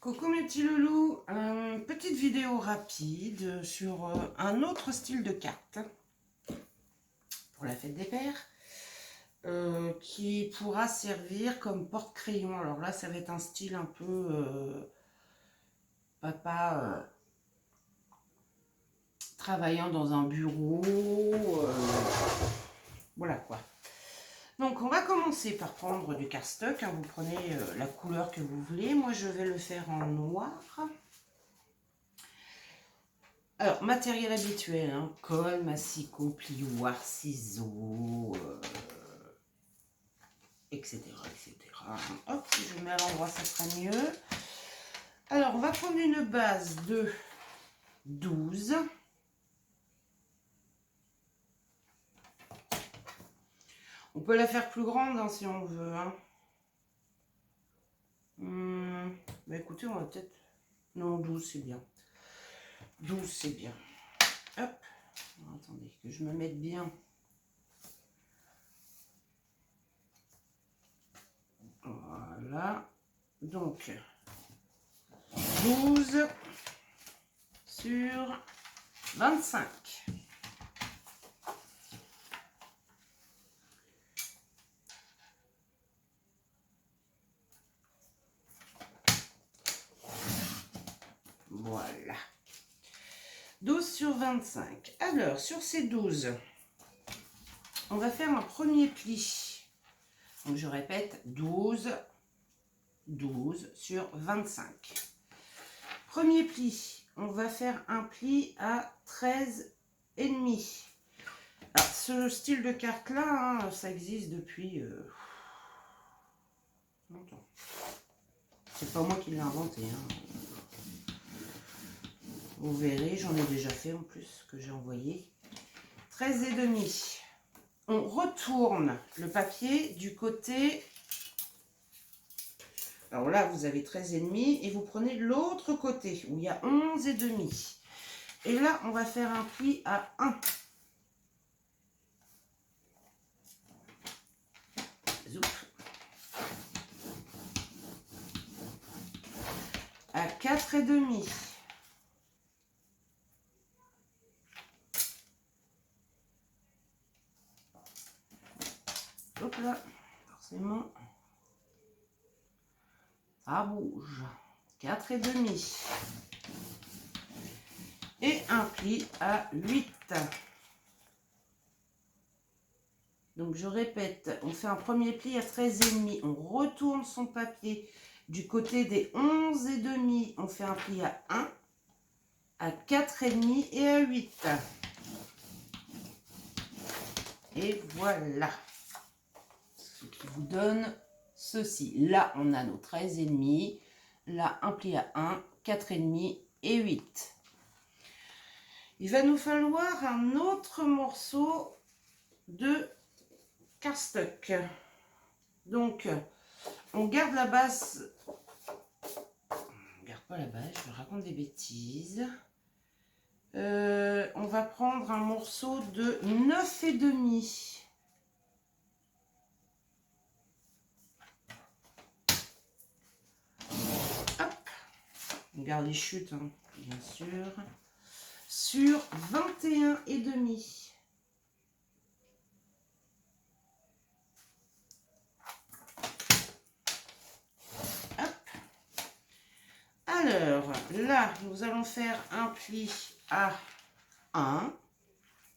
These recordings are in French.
Coucou mes petits loulous, petite vidéo rapide sur un autre style de carte pour la fête des pères qui pourra servir comme porte-crayon. Alors là ça va être un style un peu papa travaillant dans un bureau, voilà quoi. Donc on va commencer par prendre du cardstock, hein. Vous prenez la couleur que vous voulez. Moi je vais le faire en noir. Alors matériel habituel, hein, colle, massicot, plioir, ciseaux, etc. etc. Hop, si je mets à l'endroit ça sera mieux. Alors on va prendre une base de 12. On peut la faire plus grande hein, si on veut. Hein. Bah écoutez, on va peut-être... Non, 12 c'est bien. 12 c'est bien. Hop. Alors, attendez, que je me mette bien. Voilà. Donc, 12 sur 25. Voilà. 12 sur 25. Alors, sur ces 12, on va faire un premier pli. Donc, je répète, 12 sur 25. Premier pli, on va faire un pli à 13,5. Alors, ce style de carte-là, hein, ça existe depuis longtemps. C'est pas moi qui l'ai inventé. Hein. Vous verrez, j'en ai déjà fait en plus, que j'ai envoyé. 13,5. On retourne le papier du côté... Alors là, vous avez 13,5 et vous prenez l'autre côté où il y a 11,5. Et là, on va faire un pli à 1. Zoup. À 4,5. Hop là, forcément, ça bouge. 4,5. Et un pli à 8. Donc je répète, on fait un premier pli à 13,5. On retourne son papier du côté des 11,5. On fait un pli à 1, à 4,5 et à 8. Et voilà. Ce qui vous donne ceci. Là, on a nos 13,5. Là, un pli à 1, 4,5 et 8. Il va nous falloir un autre morceau de cardstock. Donc, on garde la base. On garde pas la base, je raconte des bêtises. On va prendre un morceau de 9,5. Hop. On garde les chutes, hein, bien sûr. Sur 21,5. Hop. Alors, là, nous allons faire un pli à 1,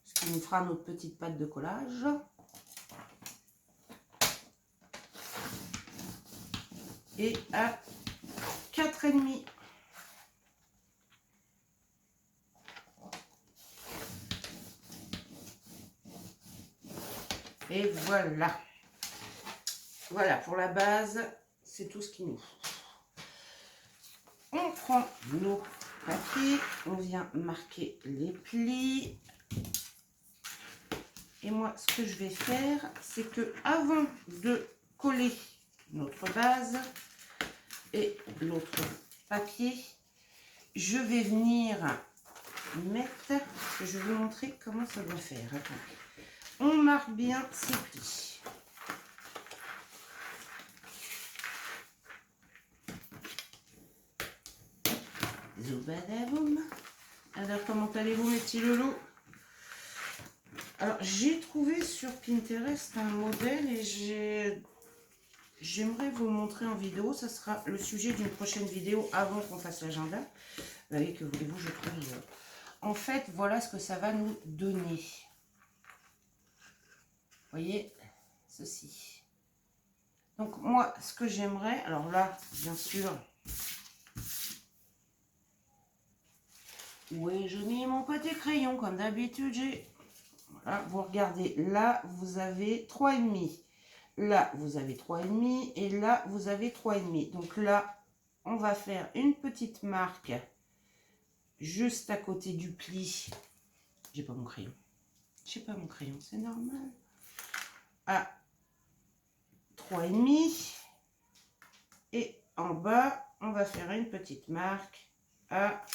ce qui nous fera notre petite pâte de collage. Et à 4,5. Et voilà. Voilà, pour la base, c'est tout ce qu'il nous faut. On prend nos papiers, on vient marquer les plis. Et moi, ce que je vais faire, c'est que avant de coller notre base et l'autre papier, je vais venir mettre, je vais vous montrer comment ça doit faire. Attendez. On marque bien ces plis. Zoubadaboum. Alors, comment allez-vous, mes petits loulous? Alors, j'ai trouvé sur Pinterest un modèle et j'aimerais vous le montrer en vidéo. Ça sera le sujet d'une prochaine vidéo avant qu'on fasse l'agenda. Vous voyez, que voulez-vous, je trouve. En fait, voilà ce que ça va nous donner. Vous voyez, ceci. Donc, moi, ce que j'aimerais, alors là, bien sûr, où ai-je mis mon petit crayon? Comme d'habitude, j'ai... Voilà, vous regardez, là, vous avez 3,5. Là, vous avez 3,5. Et là, vous avez 3,5. Donc là, on va faire une petite marque juste à côté du pli. J'ai pas mon crayon. J'ai pas mon crayon, c'est normal. À 3,5. Et en bas, on va faire une petite marque à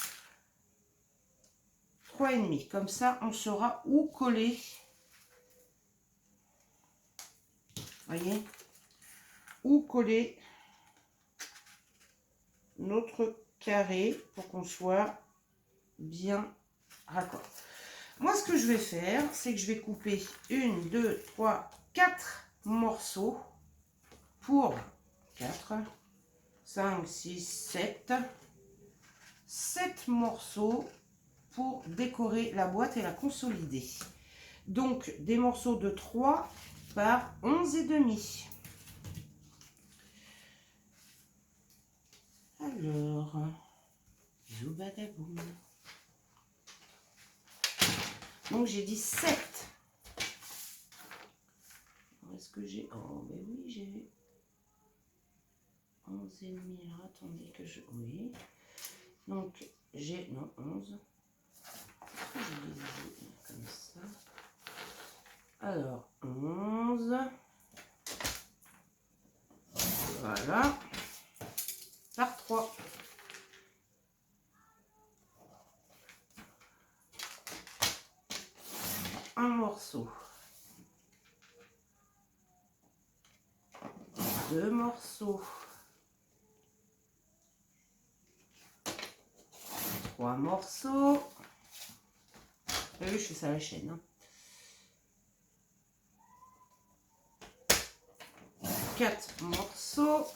3,5. Comme ça, on saura où coller. Voyez, où coller notre carré pour qu'on soit bien raccord. Moi, ce que je vais faire, c'est que je vais couper 1, 2, 3, 4 morceaux pour 4, 5, 6, 7. 7 morceaux pour décorer la boîte et la consolider. Donc, des morceaux de 3 par 11,5. Alors, zoubadaboum. Donc, j'ai dit 7. Est-ce que j'ai... Oh, ben oui, j'ai 11,5. Alors, attendez que je... Oui. Donc, j'ai... Non, 11. Je les ai comme ça. Alors, 11. Voilà. Par 3. Un morceau. 2 morceaux. 3 morceaux. Vous voyez, je fais ça à la chaîne. Hein. 4 morceaux.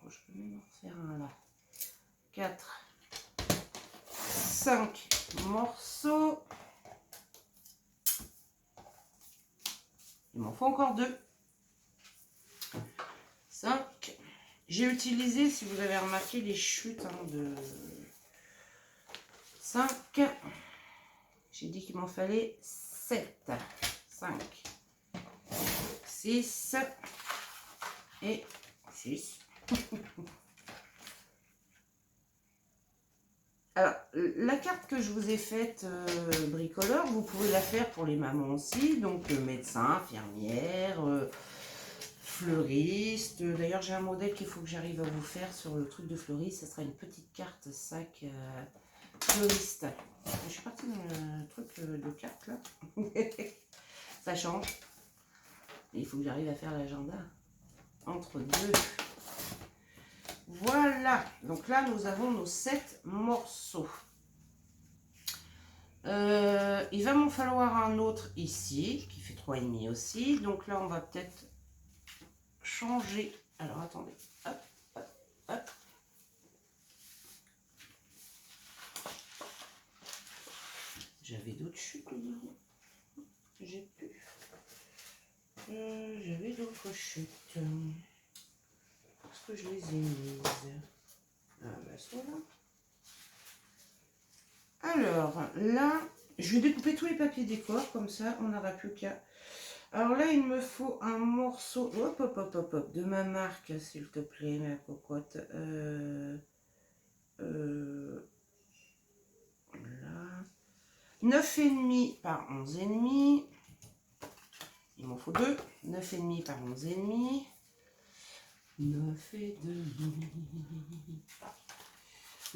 Oh, je peux même en faire un là. 4. 5 morceaux. Il m'en faut encore 2. 5. J'ai utilisé, si vous avez remarqué, les chutes hein, de 5. J'ai dit qu'il m'en fallait 7. 5, 6 et 6. Alors, la carte que je vous ai faite bricoleur, vous pouvez la faire pour les mamans aussi. Donc, médecin, infirmière, fleuriste. D'ailleurs, j'ai un modèle qu'il faut que j'arrive à vous faire sur le truc de fleuriste. Ce sera une petite carte sac fleuriste. Je suis partie dans le truc de carte là. Ça change. Il faut que j'arrive à faire l'agenda entre deux. Voilà. Donc là, nous avons nos 7 morceaux. Il va m'en falloir un autre ici, qui fait 3,5 aussi. Donc là, on va peut-être changer. Alors, attendez. Hop, hop, hop. J'avais d'autres chutes dedans. J'ai plus. J'avais d'autres chutes. Est-ce que je les ai mises? Ah bah voilà. Alors là, je vais découper tous les papiers décor, comme ça on n'aura plus qu'à... Alors là, il me faut un morceau, hop, hop, hop, hop, hop, de ma marque, s'il te plaît, ma cocotte. Là. 9,5 par 11,5. Il m'en faut 2. 9,5 par 11,5. 9,5. 9,5.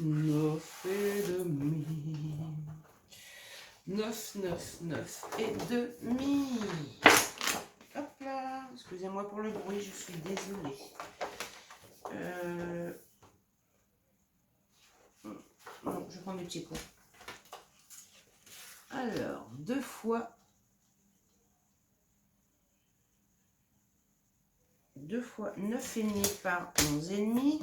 9, 9, 9 et demi. Hop là. Excusez-moi pour le bruit, je suis désolée. les petits cons. Alors, 2 fois 9,5 par 11,5.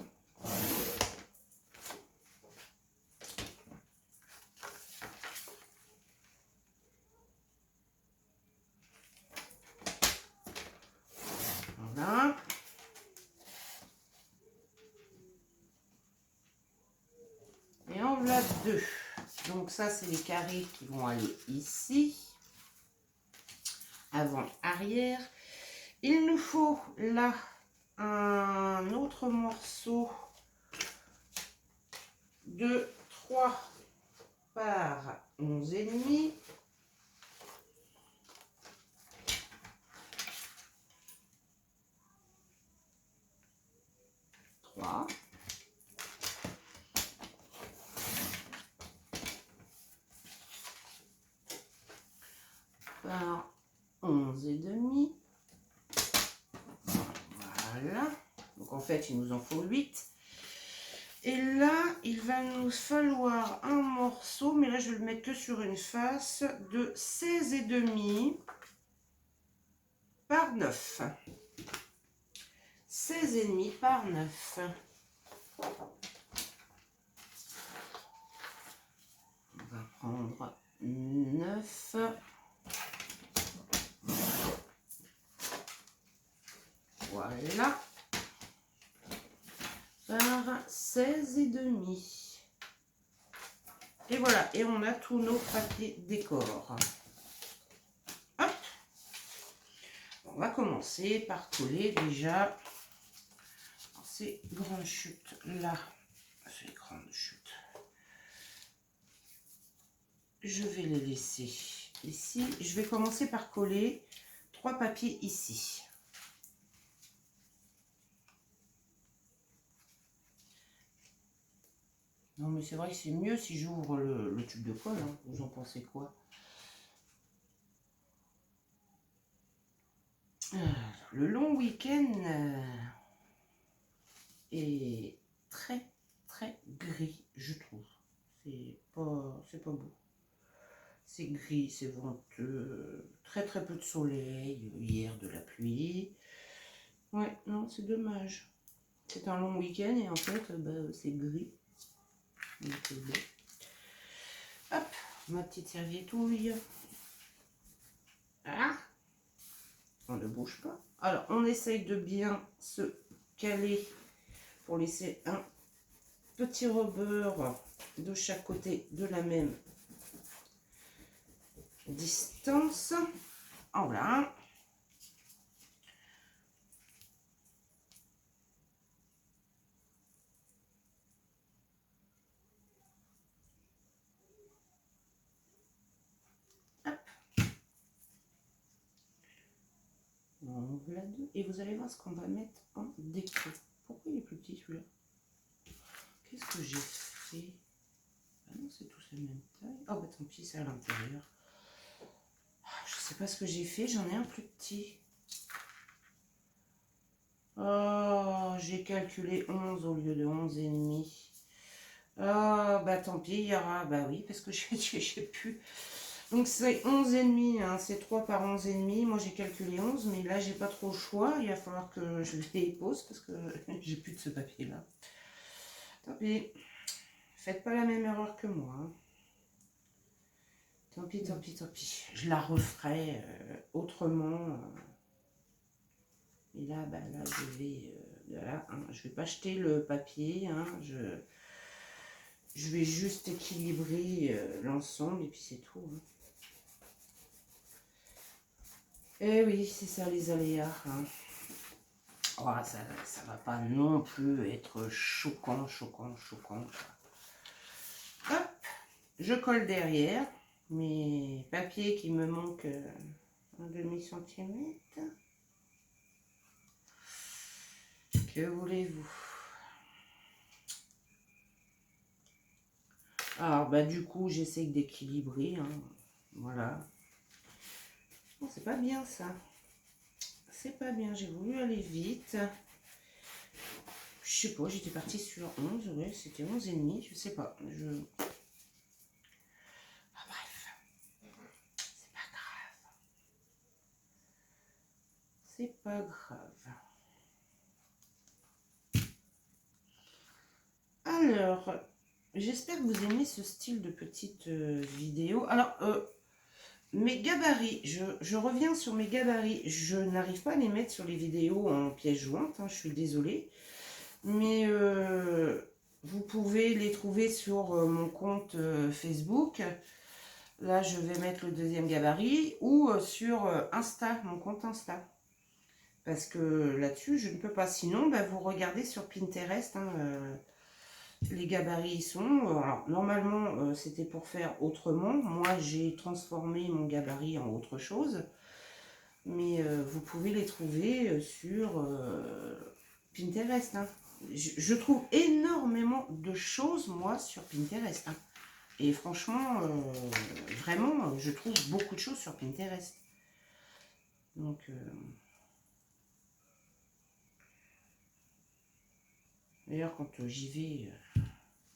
Voilà. Et en voilà 2. Donc ça, c'est les carrés qui vont aller ici. Avant, arrière. Il nous faut là un autre morceau de 3 par 11,5. Par 11,5. Voilà. Donc en fait, il nous en faut 8. Et là, il va nous falloir un morceau, mais là, je vais le mettre que sur une face, de 16,5 par 9. 16,5 par 9. On va prendre 9. Voilà. Par 16,5. Et voilà. Et on a tous nos papiers décor. Hop. On va commencer par coller déjà ces grandes chutes là. Ces grandes chutes. Je vais les laisser ici. Je vais commencer par coller 3 papiers ici. Non mais c'est vrai que c'est mieux si j'ouvre le tube de colle. Hein. Vous en pensez quoi? Le long week-end est très gris, je trouve. C'est pas beau. C'est gris, c'est venteux, très peu de soleil, hier de la pluie. Ouais, non, c'est dommage. C'est un long week-end et en fait, c'est gris. Donc, bon. Hop, ma petite servietouille. Ah, on ne bouge pas. Alors, on essaye de bien se caler pour laisser un petit rebord de chaque côté de la même distance. Voilà. Hop. Voilà deux. Et vous allez voir ce qu'on va mettre en déco. Pourquoi il est plus petit celui-là? Qu'est-ce que j'ai fait? Ah non, c'est tous la même taille. Oh bah tant pis, c'est à l'intérieur. Je sais pas ce que j'ai fait, j'en ai un plus petit. Oh, j'ai calculé 11 au lieu de 11,5. Oh, bah tant pis, il y aura. Bah oui, parce que j'ai plus. Donc c'est 11,5, hein, c'est 3 par 11,5. Moi j'ai calculé 11, mais là j'ai pas trop le choix. Il va falloir que je les pose parce que j'ai plus de ce papier là. Tant pis. Faites pas la même erreur que moi. Hein. Tant pis, tant pis, tant pis. Je la referai autrement. Et là, là je vais. Voilà, hein, je vais pas jeter le papier. Hein, je vais juste équilibrer l'ensemble et puis c'est tout. Hein. Eh oui, c'est ça les aléas. Hein. Oh, ça va pas non plus être choquant. Hop, je colle derrière mes papiers qui me manquent un demi-centimètre. Que voulez-vous? Alors, du coup, j'essaie d'équilibrer. Hein. Voilà. Oh, c'est pas bien ça. C'est pas bien. J'ai voulu aller vite. Je sais pas, j'étais partie sur 11. Ouais, c'était 11,5. Je sais pas. pas grave. Alors, j'espère que vous aimez ce style de petite vidéo. Alors, mes gabarits, je reviens sur mes gabarits. Je n'arrive pas à les mettre sur les vidéos en pièces jointes, hein, je suis désolée. Mais vous pouvez les trouver sur mon compte Facebook. Là, je vais mettre le deuxième gabarit. Ou sur Insta, mon compte Insta. Parce que là-dessus, je ne peux pas. Sinon, bah, vous regardez sur Pinterest. Hein, les gabarits y sont. Alors, normalement, c'était pour faire autrement. Moi, j'ai transformé mon gabarit en autre chose. Mais vous pouvez les trouver sur Pinterest. Hein. Je trouve énormément de choses, moi, sur Pinterest. Hein. Et franchement, vraiment, je trouve beaucoup de choses sur Pinterest. Donc... D'ailleurs, quand j'y vais,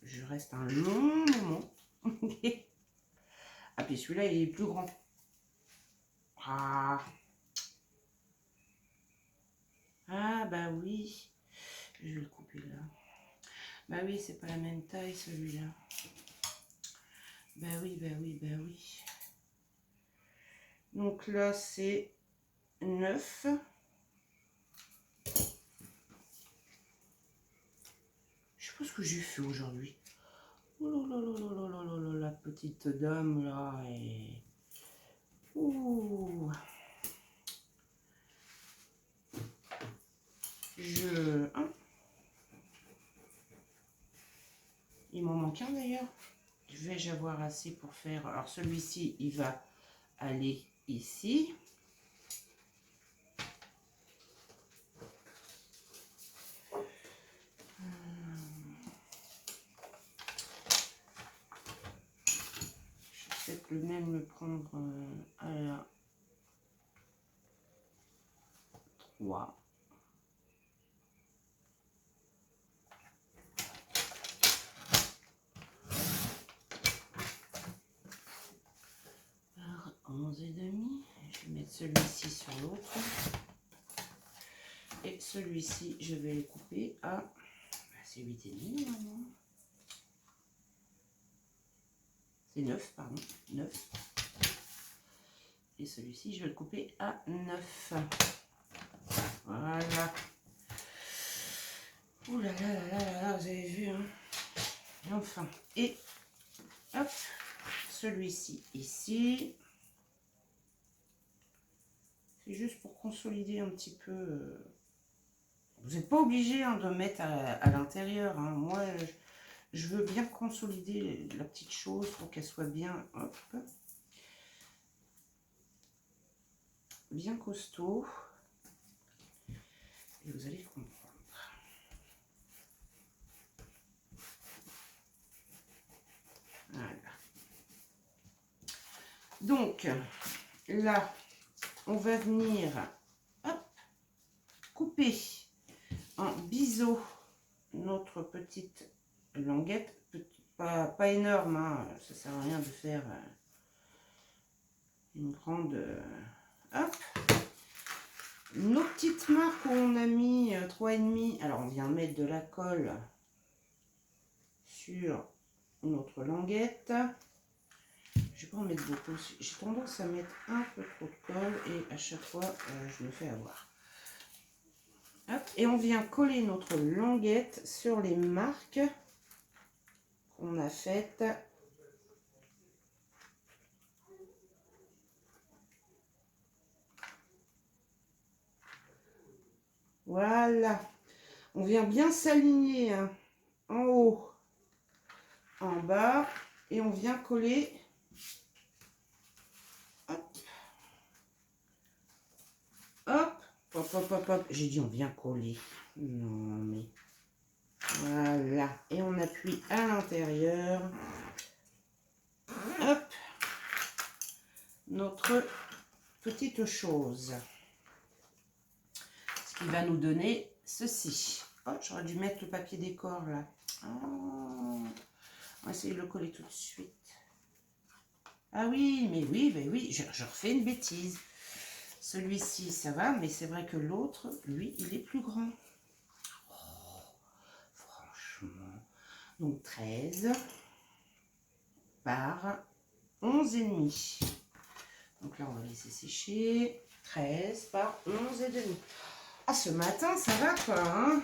je reste un long moment. Ah, puis celui-là, il est plus grand. Ah, bah oui. Je vais le couper là. Bah oui, c'est pas la même taille, celui-là. Bah oui, bah oui, bah oui. Donc là, c'est 9. Je sais pas ce que j'ai fait aujourd'hui. Oh là là là là là là là, la petite dame là. Et... ouh. Hein. Il m'en manque un d'ailleurs. Vais-je avoir assez pour faire... Alors celui-ci, il va aller ici. Je vais peut-être le même le prendre à la 3. Par 11,5. Je vais mettre celui-ci sur l'autre. Et celui-ci, je vais le couper à... c'est 8,5 normalement. C'est 9, pardon. 9. Et celui-ci, je vais le couper à 9. Voilà. Ouh là là là là là, vous avez vu, hein. Et enfin, et hop, celui-ci ici. C'est juste pour consolider un petit peu. Vous n'êtes pas obligé, hein, de mettre à l'intérieur. Hein. Moi, je veux bien consolider la petite chose pour qu'elle soit bien, hop, bien costaud. Et vous allez comprendre. Voilà. Donc, là, on va venir, hop, couper en biseau notre petite languette. Pas énorme, hein, ça sert à rien de faire une grande... hop. Nos petites marques où on a mis 3,5. Alors, on vient mettre de la colle sur notre languette. Je vais pas en mettre beaucoup. J'ai tendance à mettre un peu trop de colle et à chaque fois, je me fais avoir. Hop, et on vient coller notre languette sur les marques qu'on a faites. Voilà. On vient bien s'aligner, hein, en haut, en bas, et on vient coller. Hop. Hop. Hop, hop, hop, hop. J'ai dit on vient coller. Non, mais... voilà. Et on appuie à l'intérieur. Hop. Notre petite chose. Ce qui va nous donner ceci. Oh, j'aurais dû mettre le papier décor là. Oh. On va essayer de le coller tout de suite. Ah oui, mais oui, je refais une bêtise. Celui-ci, ça va, mais c'est vrai que l'autre, lui, il est plus grand. Oh, franchement. Donc 13 par 11,5. Donc là, on va laisser sécher. 13 par 11,5. Ah, ce matin, ça va quoi, hein?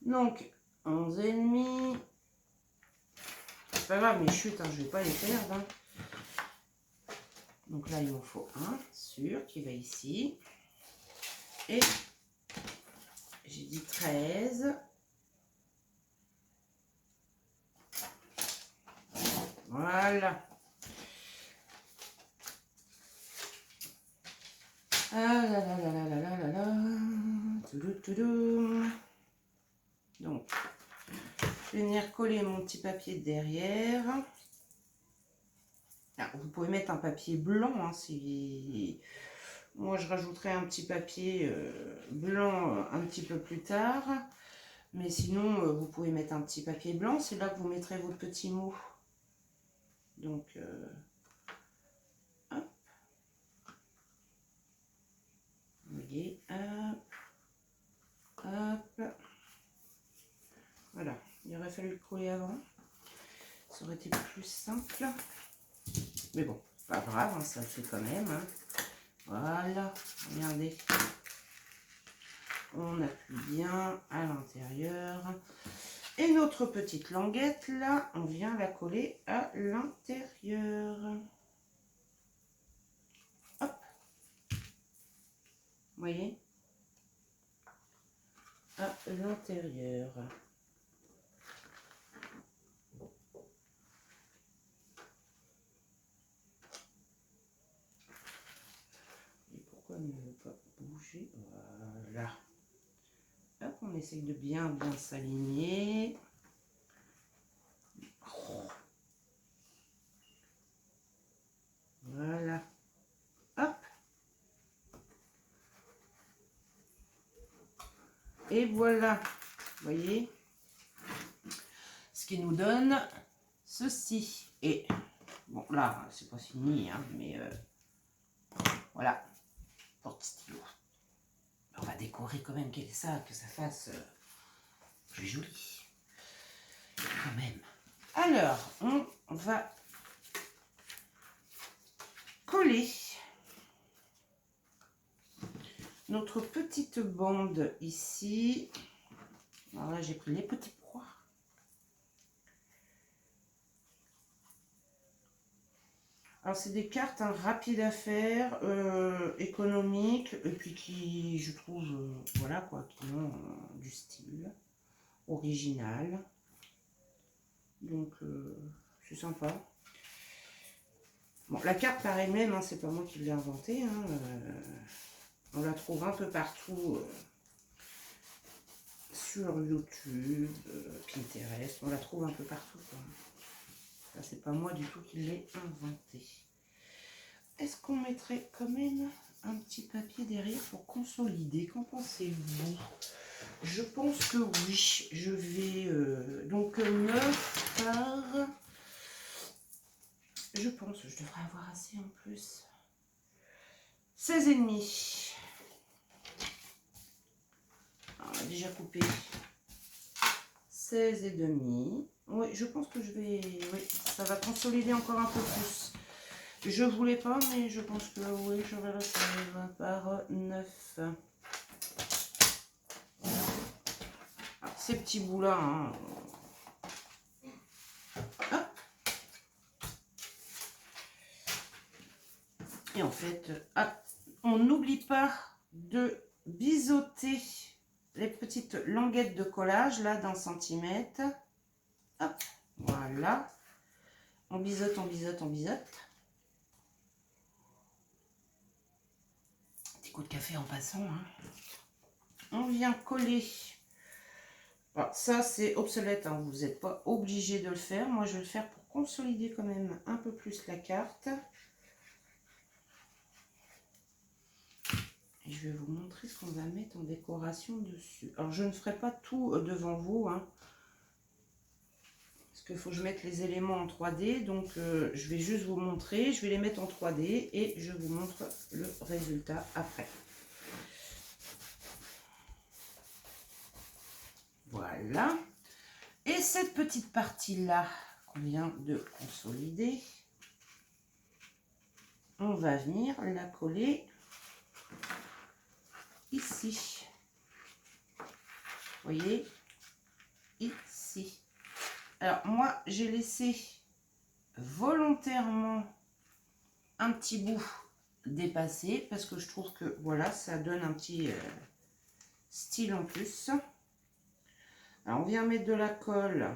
Donc, 11,5. C'est pas grave, mes chutes, hein, je vais pas les perdre. Hein. Donc là, il m'en faut un, sûr, qui va ici. Et j'ai dit 13. Voilà. Ah là là là là là là là là. Toudou, toudou. Donc, je vais venir coller mon petit papier derrière. Ah, vous pouvez mettre un papier blanc, hein, si... Moi, je rajouterai un petit papier blanc un petit peu plus tard. Mais sinon, vous pouvez mettre un petit papier blanc. C'est là que vous mettrez votre petit mot. Donc, hop. Vous voyez, hop, hop. Voilà, il aurait fallu le coller avant. Ça aurait été plus simple. Mais bon, pas grave, hein, ça le fait quand même. Hein. Voilà, regardez. On appuie bien à l'intérieur. Et notre petite languette, là, on vient la coller à l'intérieur. Hop. Vous voyez? À l'intérieur. Et pourquoi il ne veut pas bouger? Voilà. Hop, on essaye de bien s'aligner. Voilà. Hop. Et voilà. Vous voyez? Ce qui nous donne ceci. Et bon, là, c'est pas fini, hein, mais voilà. Porte stylo. On va décorer quand même ça, que ça fasse plus joli. Quand même. Alors, on va coller notre petite bande ici. Alors là, j'ai pris les petits pois. Alors, c'est des cartes hein, rapides à faire, économiques, et puis qui, je trouve, voilà quoi, qui ont du style, original. Donc, c'est sympa. Bon, la carte par elle-même, hein, c'est pas moi qui l'ai inventée. Hein, on la trouve un peu partout sur YouTube, Pinterest. On la trouve un peu partout. Ça, c'est pas moi du tout qui l'ai inventée. Est-ce qu'on mettrait quand même un petit papier derrière pour consolider? Qu'en pensez-vous? Je pense que oui. Je vais donc 9 par... Je pense, je devrais avoir assez en plus. 16,5. On a déjà coupé 16,5. Oui, je pense que je vais... Oui, ça va consolider encore un peu plus. Je voulais pas, mais je pense que oui, je vais rester par 9. Alors, ces petits bouts-là, hein. Hop. Et en fait, hop, on n'oublie pas de biseauter les petites languettes de collage, là, d'un centimètre. Hop, voilà. On biseaute, on biseaute, on biseaute. Petit coup de café en passant. Hein. On vient coller. Alors, ça, c'est obsolète, hein. Vous n'êtes pas obligé de le faire. Moi, je vais le faire pour consolider quand même un peu plus la carte. Et je vais vous montrer ce qu'on va mettre en décoration dessus. Alors, je ne ferai pas tout devant vous, hein. Parce Parce qu'il faut que je mette les éléments en 3D. Donc, je vais juste vous montrer. Je vais les mettre en 3D et je vous montre le résultat après. Voilà. Et cette petite partie-là qu'on vient de consolider, on va venir la coller ici. Vous voyez, ici. Alors, moi, j'ai laissé volontairement un petit bout dépassé parce que je trouve que, voilà, ça donne un petit style en plus. Alors, on vient mettre de la colle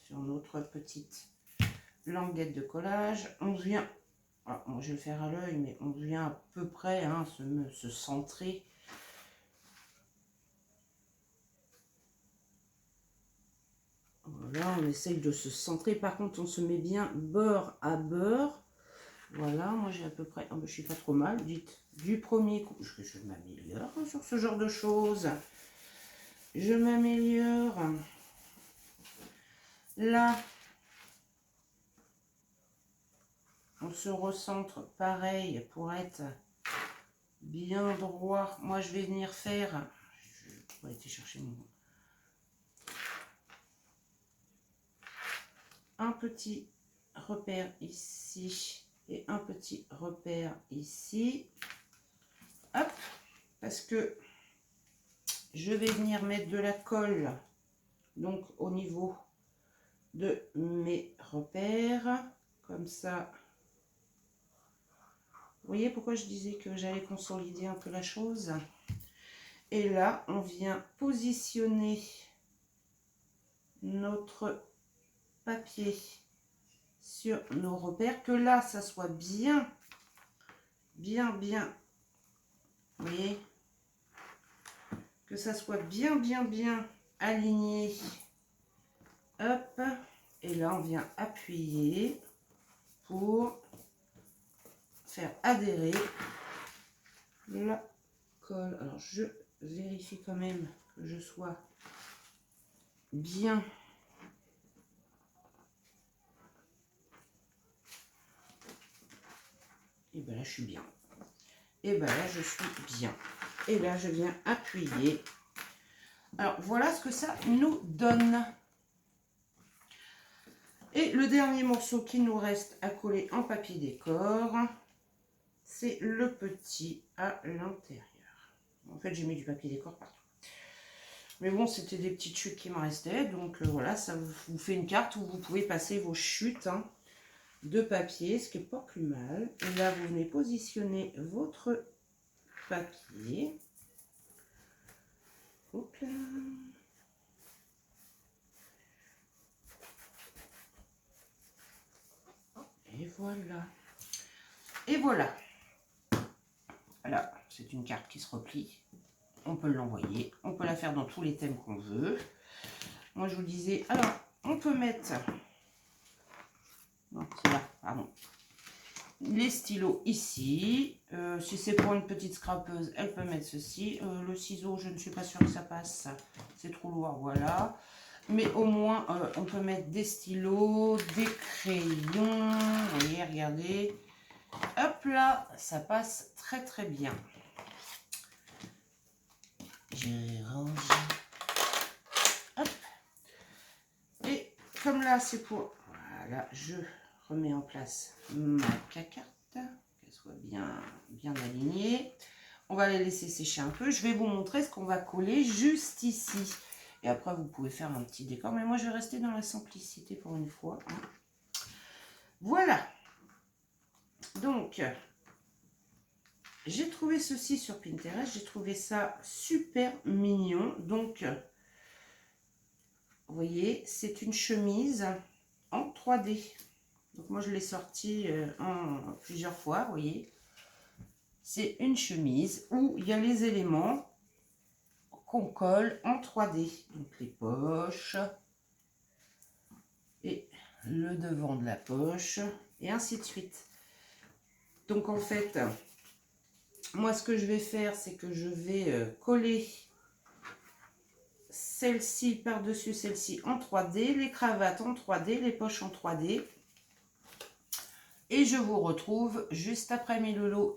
sur notre petite languette de collage. On vient, alors, moi, je vais le faire à l'œil, mais on vient à peu près hein, se centrer. Voilà, on essaye de se centrer. Par contre, on se met bien beurre à beurre. Voilà, moi j'ai à peu près... Oh, je suis pas trop mal, dites. Du premier coup, je m'améliore sur ce genre de choses. Je m'améliore. Là, on se recentre pareil pour être bien droit. Moi, je vais venir faire... Je vais aller chercher mon... un petit repère ici et un petit repère ici. Hop, parce que je vais venir mettre de la colle donc au niveau de mes repères, comme ça. Vous voyez pourquoi je disais que j'allais consolider un peu la chose. Et là, on vient positionner notre papier sur nos repères, que là, ça soit bien, vous voyez, que ça soit bien aligné. Hop, et là, on vient appuyer pour faire adhérer la colle. Alors, je vérifie quand même que je sois bien. Et bien là, je suis bien. Et bien là, je suis bien. Et là, je viens appuyer. Alors, voilà ce que ça nous donne. Et le dernier morceau qui nous reste à coller en papier décor, c'est le petit à l'intérieur. En fait, j'ai mis du papier décor partout. Mais bon, c'était des petites chutes qui me restaient. Donc voilà, ça vous fait une carte où vous pouvez passer vos chutes hein, de papier, ce qui n'est pas plus mal. Et là, vous venez positionner votre papier. Hop là. Et voilà. Et voilà. Voilà, c'est une carte qui se replie. On peut l'envoyer. On peut la faire dans tous les thèmes qu'on veut. Moi, je vous disais... Alors, on peut mettre... Non, c'est là, pardon. Les stylos ici. Si c'est pour une petite scrapeuse, elle peut mettre ceci. Le ciseau, je ne suis pas sûre que ça passe. C'est trop lourd, voilà. Mais au moins, on peut mettre des stylos, des crayons. Vous voyez, regardez. Hop là, ça passe très bien. Je range. Hop. Et comme là, c'est pour... Voilà, je remets en place ma carte. Qu'elle soit bien alignée. On va la laisser sécher un peu. Je vais vous montrer ce qu'on va coller juste ici. Et après, vous pouvez faire un petit décor. Mais moi, je vais rester dans la simplicité pour une fois. Hein. Voilà. Donc, j'ai trouvé ceci sur Pinterest. J'ai trouvé ça super mignon. Donc, vous voyez, c'est une chemise en 3D. Donc, moi, je l'ai sortie en plusieurs fois, vous voyez. C'est une chemise où il y a les éléments qu'on colle en 3D. Donc, les poches et le devant de la poche et ainsi de suite. Donc, en fait, moi, ce que je vais faire, c'est que je vais coller celle-ci par-dessus celle-ci en 3D, les cravates en 3D, les poches en 3D. Et je vous retrouve juste après mes loulous.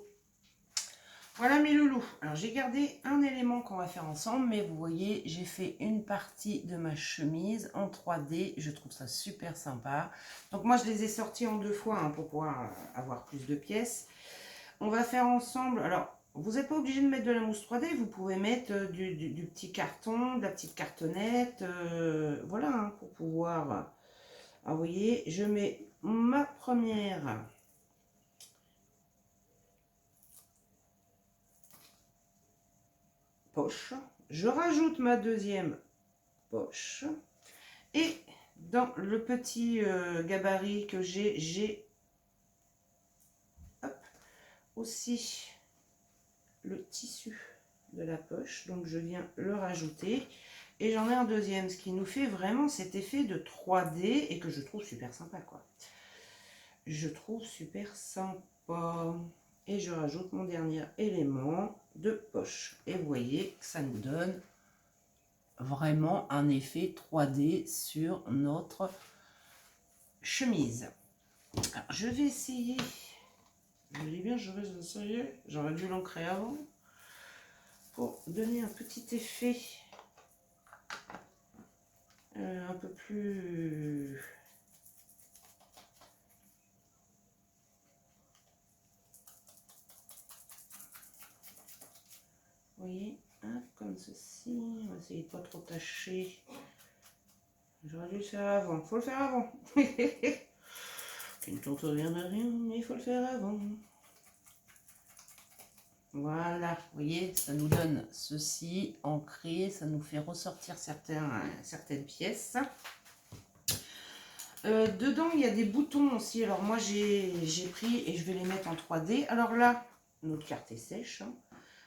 Voilà mes loulous. Alors j'ai gardé un élément qu'on va faire ensemble, mais vous voyez, j'ai fait une partie de ma chemise en 3D. Je trouve ça super sympa. Donc moi je les ai sortis en 2 fois hein, pour pouvoir avoir plus de pièces. On va faire ensemble. Alors vous n'êtes pas obligé de mettre de la mousse 3D, vous pouvez mettre du petit carton, de la petite cartonnette. Voilà, hein, pour pouvoir... Ah, vous voyez, je mets ma première... poche, je rajoute ma deuxième poche et dans le petit gabarit que j'ai aussi le tissu de la poche, donc je viens le rajouter et j'en ai un deuxième, ce qui nous fait vraiment cet effet de 3D et que je trouve super sympa quoi. Je trouve super sympa. Et je rajoute mon dernier élément de poche. Et vous voyez que ça nous donne vraiment un effet 3D sur notre chemise. Alors, je vais essayer. Je dis bien, je vais essayer. J'aurais dû l'ancrer avant. Pour donner un petit effet un peu plus... Vous voyez, hein, comme ceci. On va essayer de pas trop tâcher. J'aurais dû le faire avant. Faut le faire avant. Une tente rien de rien, mais il faut le faire avant. Voilà, vous voyez, ça nous donne ceci ancré, ça nous fait ressortir certaines pièces. Dedans, il y a des boutons aussi. Alors moi, j'ai pris et je vais les mettre en 3D. Alors là, notre carte est sèche. Hein.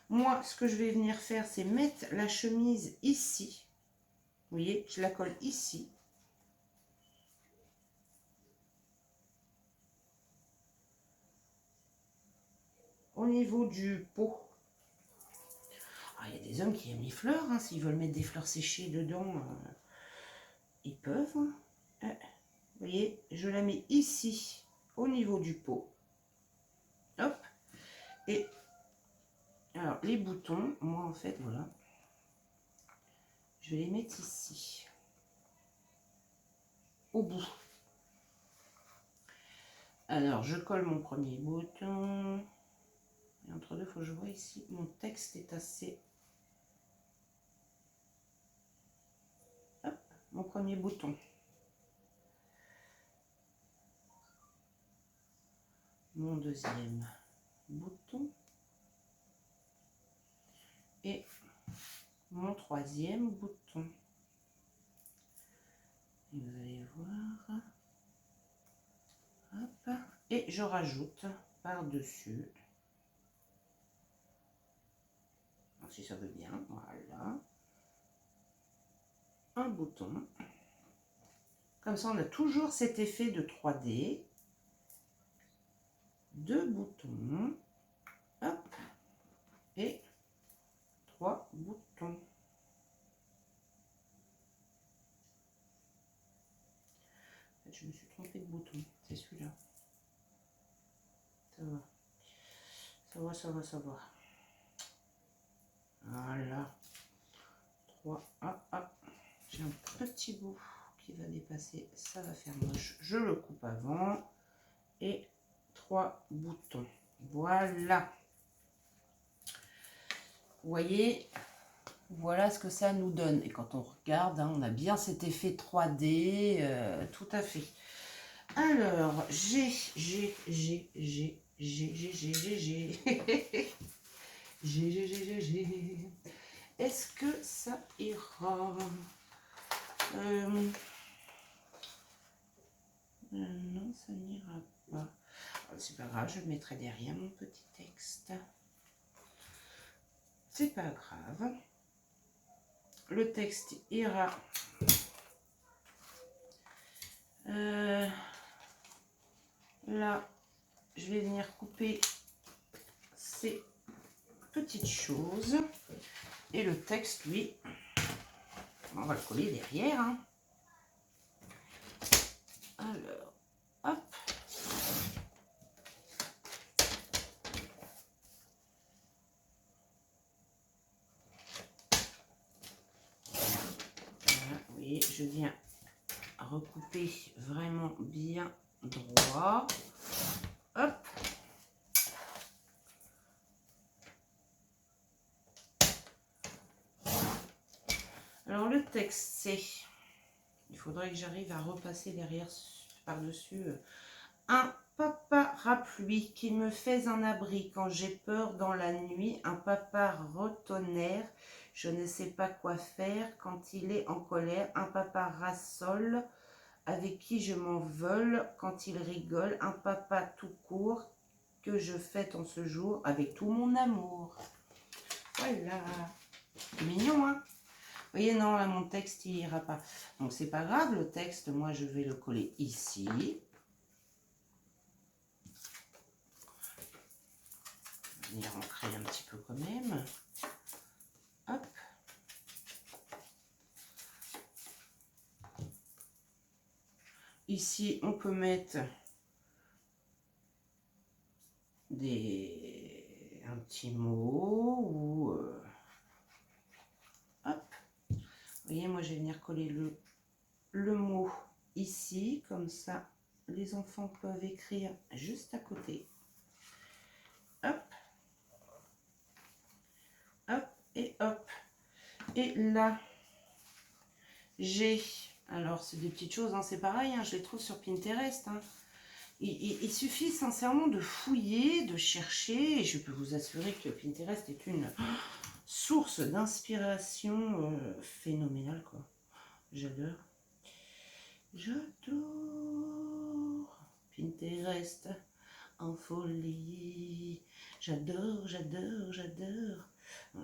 Moi, ce que je vais venir faire, c'est mettre la chemise ici. Vous voyez, je la colle ici. Au niveau du pot. Il y a des hommes qui aiment les fleurs. Hein. S'ils veulent mettre des fleurs séchées dedans, ils peuvent. Vous voyez, je la mets ici, au niveau du pot. Hop. Et alors, les boutons, moi, en fait, voilà. Je vais les mettre ici. Au bout. Alors, je colle mon premier bouton. Et entre deux, il faut que je vois ici. Mon texte est assez... Hop, mon premier bouton. Mon deuxième bouton. Et mon troisième bouton. Et vous allez voir. Hop. Et je rajoute par-dessus. Si ça veut bien, voilà. Un bouton. Comme ça, on a toujours cet effet de 3D. 2 boutons. Hop. Et 3 boutons. Je me suis trompée de bouton. C'est celui-là. Ça va. Ça va, ça va, ça va. Voilà. 3. Ah, ah. J'ai un petit bout qui va dépasser. Ça va faire moche. Je le coupe avant. Et 3 boutons. Voilà. Vous voyez, voilà ce que ça nous donne. Et quand on regarde, hein, on a bien cet effet 3D. Tout à fait. Alors, j'ai. Est-ce que ça ira? Non, ça n'ira pas. C'est pas grave, je mettrai derrière mon petit texte. C'est pas grave. Le texte ira. Là, je vais venir couper ces petites choses. Et le texte, lui, On va le coller derrière. Hein. Alors, hop. Voilà, vous voyez, je viens recouper vraiment bien droit. Hop. Alors le texte c'est, il faudrait que j'arrive à repasser derrière par-dessus. Un papa parapluie qui me fait un abri quand j'ai peur dans la nuit. Un papa retonnerre, je ne sais pas quoi faire quand il est en colère. Un papa rassole avec qui je m'envole quand il rigole. Un papa tout court que je fête en ce jour avec tout mon amour. Voilà, mignon hein. Vous voyez, non, là, mon texte, il ira pas. Donc, c'est pas grave, le texte, moi, je vais le coller ici. Je vais venir ancrer un petit peu quand même. Hop. Ici, on peut mettre un petit mot ou... hop. Vous voyez, moi, je vais venir coller le mot ici, comme ça, les enfants peuvent écrire juste à côté. Hop. Hop et hop. Et là, j'ai... Alors, c'est des petites choses, hein, c'est pareil, hein, je les trouve sur Pinterest. Hein. Il suffit sincèrement de fouiller, de chercher, et je peux vous assurer que Pinterest est une source d'inspiration phénoménale, quoi. J'adore. J'adore Pinterest en folie. J'adore, j'adore, j'adore.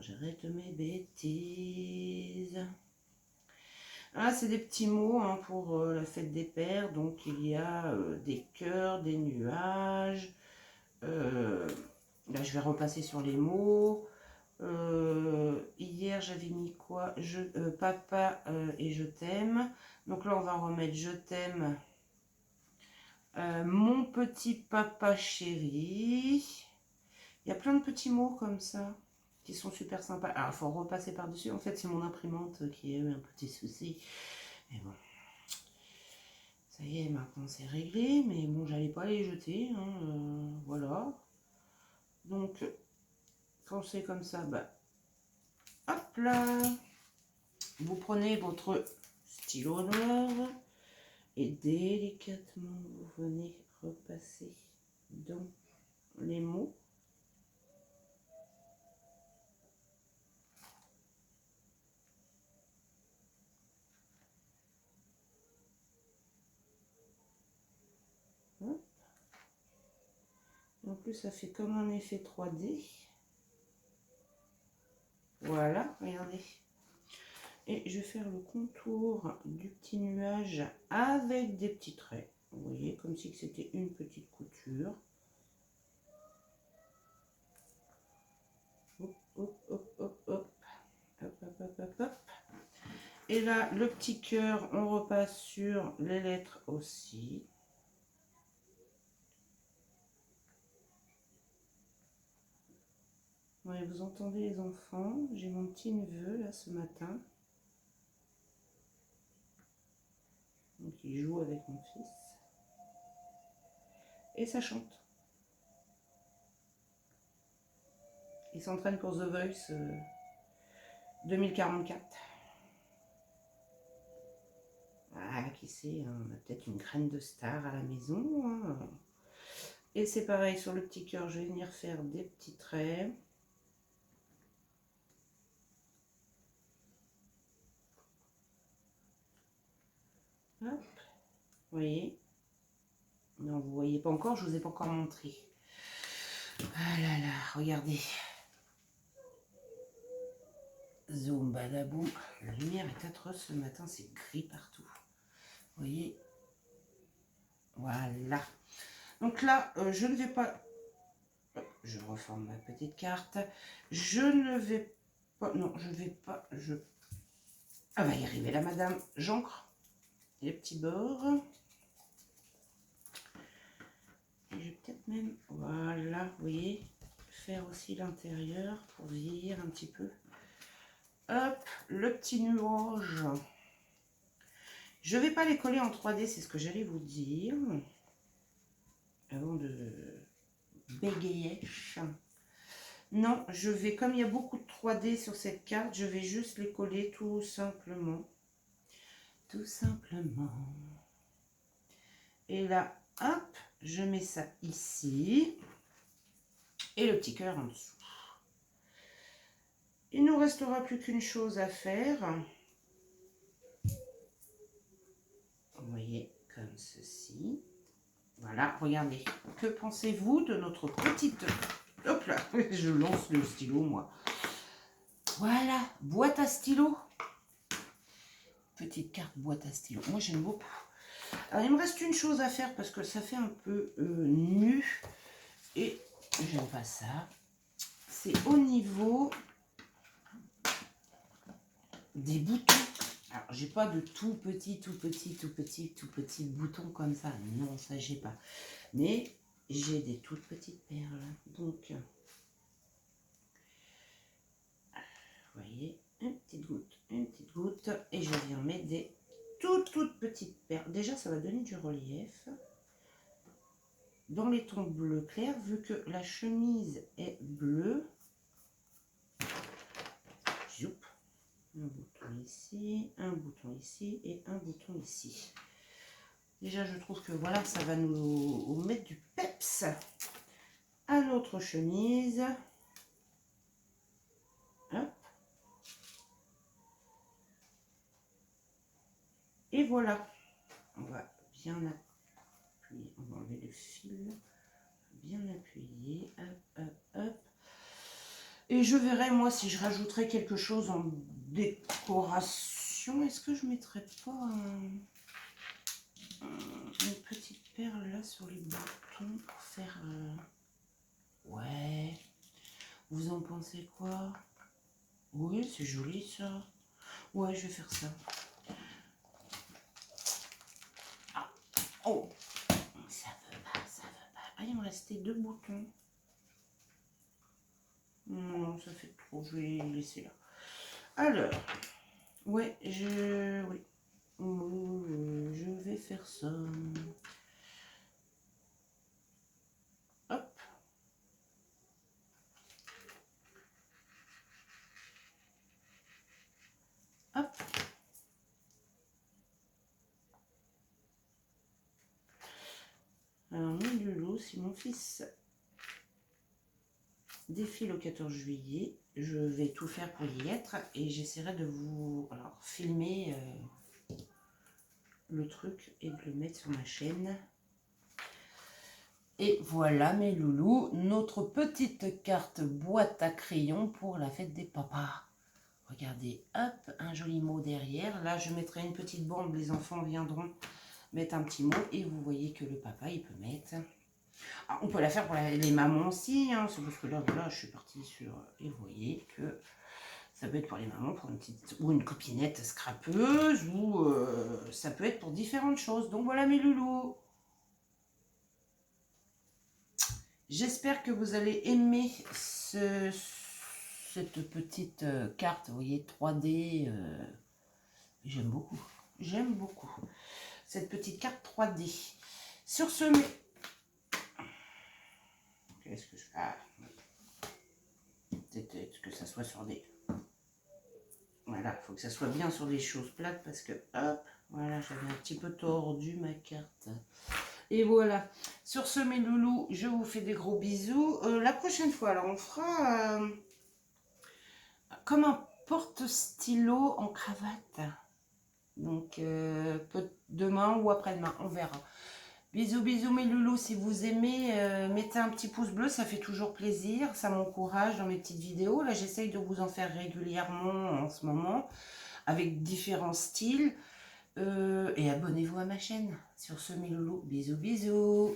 J'arrête mes bêtises. Ah, c'est des petits mots hein, pour la fête des pères. Donc, il y a des cœurs, des nuages. Là, je vais repasser sur les mots. Hier, j'avais mis quoi? Papa et je t'aime. Donc là, on va remettre je t'aime. Mon petit papa chéri. Il y a plein de petits mots comme ça qui sont super sympas. Alors, il faut repasser par-dessus. En fait, c'est mon imprimante qui a eu un petit souci. Mais bon, ça y est, maintenant c'est réglé. Mais bon, j'allais pas les jeter. Hein, voilà. Donc, quand c'est comme ça, bah, hop là. Vous prenez votre stylo noir et délicatement, vous venez repasser dans les mots. En plus, ça fait comme un effet 3D. Voilà, regardez. Et je vais faire le contour du petit nuage avec des petits traits. Vous voyez, comme si c'était une petite couture. Hop, hop, hop, hop, hop. Hop, hop, hop, hop, hop. Et là, le petit cœur, on repasse sur les lettres aussi. Ouais, vous entendez les enfants, j'ai mon petit neveu là ce matin. Donc il joue avec mon fils. Et ça chante. Il s'entraîne pour The Voice 2044. Ah, qui sait, hein, on a peut-être une graine de star à la maison. Hein. Et c'est pareil, sur le petit cœur, je vais venir faire des petits traits. Hop. Vous voyez? Non, vous voyez pas encore, je vous ai pas encore montré. Ah là là, regardez. Zoom, badaboum. La lumière est atroce ce matin, c'est gris partout. Vous voyez? Voilà. Donc là, je ne vais pas... Je reforme ma petite carte. Je ne vais pas... Non, je vais pas... Elle va y arriver la madame. J'ancre les petits bords. Et je vais peut-être même, voilà, vous voyez, faire aussi l'intérieur pour vieillir un petit peu. Hop, le petit nuage. Je vais pas les coller en 3D, c'est ce que j'allais vous dire. Avant de bégayer. Non, je vais, comme il y a beaucoup de 3D sur cette carte, je vais juste les coller tout simplement. Tout simplement. Et là, hop, je mets ça ici. Et le petit cœur en dessous. Il ne nous restera plus qu'une chose à faire. Vous voyez, comme ceci. Voilà, regardez. Que pensez-vous de notre petite... Hop là, je lance le stylo, moi. Voilà, boîte à stylo. Petite carte boîte à stylo. Moi, j'aime beaucoup. Alors, il me reste une chose à faire parce que ça fait un peu nu. Et j'aime pas ça. C'est au niveau des boutons. Alors, j'ai pas de tout petit boutons comme ça. Non, ça, j'ai pas. Mais j'ai des toutes petites perles. Donc, vous voyez, une petite goutte. Et je viens mettre des toutes petites perles. Déjà, ça va donner du relief. Dans les tons bleu clair, vu que la chemise est bleue. Zoup. Un bouton ici et un bouton ici. Déjà, je trouve que voilà, ça va nous mettre du peps à l'autre chemise. Hop. Et voilà. On va bien appuyer. On va enlever le fil. Bien appuyer. Hop, hop, hop. Et je verrai, moi, si je rajouterai quelque chose en décoration. Est-ce que je mettrais pas une petite perle là sur les boutons pour faire... Ouais. Vous en pensez quoi? Oui, c'est joli ça. Ouais, je vais faire ça. Ah. Oh, ça veut pas. Ah, il me restait 2 boutons. Non, ça fait trop. Je vais les laisser là. Alors, ouais, je vais faire ça. Hop. Hop. Alors, Lulu, si mon fils défile au 14 juillet, je vais tout faire pour y être et j'essaierai de vous filmer le truc et de le mettre sur ma chaîne. Et voilà mes loulous, notre petite carte boîte à crayons pour la fête des papas. Regardez, hop, un joli mot derrière. Là, je mettrai une petite bande, les enfants viendront mettre un petit mot et vous voyez que le papa, il peut mettre... Alors, on peut la faire pour les mamans aussi, hein, c'est parce que là, voilà, je suis partie sur... Et vous voyez que ça peut être pour les mamans, pour une petite... ou une copinette scrapeuse, ou ça peut être pour différentes choses. Donc voilà mes loulous. J'espère que vous allez aimer cette petite carte, vous voyez, 3D. J'aime beaucoup. J'aime beaucoup cette petite carte 3D. Sur ce, qu'est-ce que je fais? Ah, peut-être que ça soit sur des... Voilà, il faut que ça soit bien sur des choses plates parce que, hop, voilà, j'avais un petit peu tordu ma carte. Et voilà. Sur ce, mes loulous, je vous fais des gros bisous. La prochaine fois, alors on fera comme un porte-stylo en cravate. Donc, demain ou après-demain, on verra. Bisous, bisous mes loulous. Si vous aimez, mettez un petit pouce bleu, ça fait toujours plaisir. Ça m'encourage dans mes petites vidéos. Là, j'essaye de vous en faire régulièrement en ce moment, avec différents styles. Et abonnez-vous à ma chaîne. Sur ce, mes loulous, bisous, bisous.